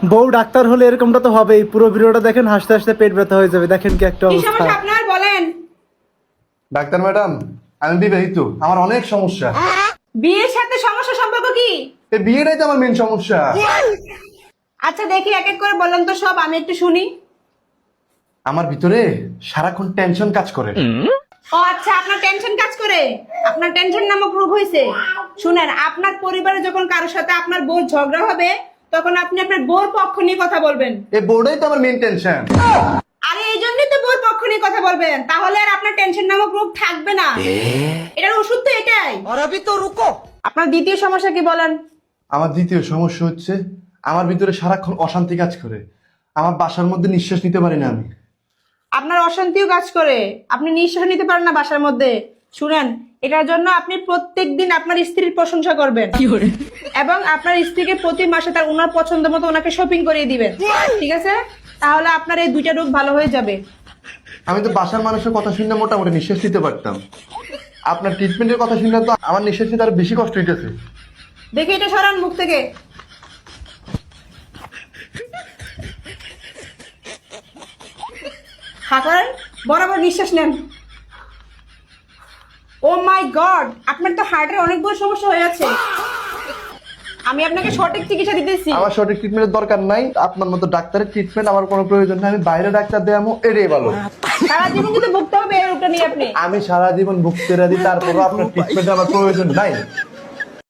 বউ ডাক্তার হলে এরকমটা তো হবেই। পুরো ভিডিওটা দেখেন, হাসতে হাসতে পেট ব্যথা হয়ে যাবে। দেখেন কি একটা কি অবস্থা। সমস্যা আপনার বলেন? ডাক্তার ম্যাডাম, আমি বিবাহিত, আমার অনেক সমস্যা। বিয়ের সাথে সমস্যা সম্পর্ক কি? এই বিয়েটাই তো আমার মেন সমস্যা। আচ্ছা দেখি এক এক করে বলেন তো সব, আমি একটু শুনি। আমার ভিতরে সারাক্ষণ টেনশন কাজ করে। ও আচ্ছা, আপনার টেনশন কাজ করে, আপনার টেনশন নামক রোগ হয়েছে। শুনেন, আপনার পরিবারে যখন কারোর সাথে আপনার বউর ঝগড়া হবে, তখন আপনি আপনার বউর পক্ষ নিয়ে কথা বলবেন। এই বোর্ডেই তো আমার মেন টেনশন। আরে এই জন্যই তো বউর পক্ষ নিয়ে কথা বলবেন, তাহলে আর আপনার টেনশন নামক রোগ থাকবে না। এটার ওষুধ তো এটাই। और अभी तो रुको। আপনার দ্বিতীয় সমস্যা কি বলেন? আমার দ্বিতীয় সমস্যা হচ্ছে আমার ভিতরে সারাক্ষণ অশান্তি কাজ করে। আমার বাসার মধ্যে নিঃশ্বাস নিতে পারি না আমি। আপনার অশান্তিও কাজ করে, আপনি নিঃশ্বাস নিতে পারেন না বাসার মধ্যে। শুনেন, এটার জন্য আপনি প্রত্যেকদিন আপনার স্ত্রীর প্রশংসা করবেন এবং আপনার স্ত্রীকে প্রতি মাসে তার ওনার পছন্দ মতো ওনাকে শপিং করিয়ে দিবেন, ঠিক আছে? তাহলে আপনার এই দুইটা রোগ ভালো হয়ে যাবে। আমি তো বাসার মানুষের কথা শুনে মোটামুটি নিঃশ্বাস নিতে পারতাম। আপনার ট্রিটমেন্টের কথা শুনলে তো আমার নিঃশ্বাস নিতে আরো বেশি কষ্ট হইতেছে। দেখি এটা সরান মুখ থেকে। হা করেন, বরাবর নিঃশ্বাস নেন। ও মাই গড, আপনার তো হার্টের অনেক বড় সমস্যা হয়ে আছে। আমি আপনাকে সঠিক চিকিৎসা দিতেছি। আমার সঠিক ট্রিটমেন্টের দরকার নাই, আপনার মতো ডাক্তারের ট্রিটমেন্ট আমার কোনো প্রয়োজন নেই। আমি বাইরে ডাক্তার দেয়ামো, এটাই ভালো। সারা জীবন কিন্তু ভুগতে হবে এই রোগটা নিয়ে আপনি। আমি সারা জীবন ভুগতে রাজি, তারপরও আপনার ট্রিটমেন্ট আমার প্রয়োজন নাই।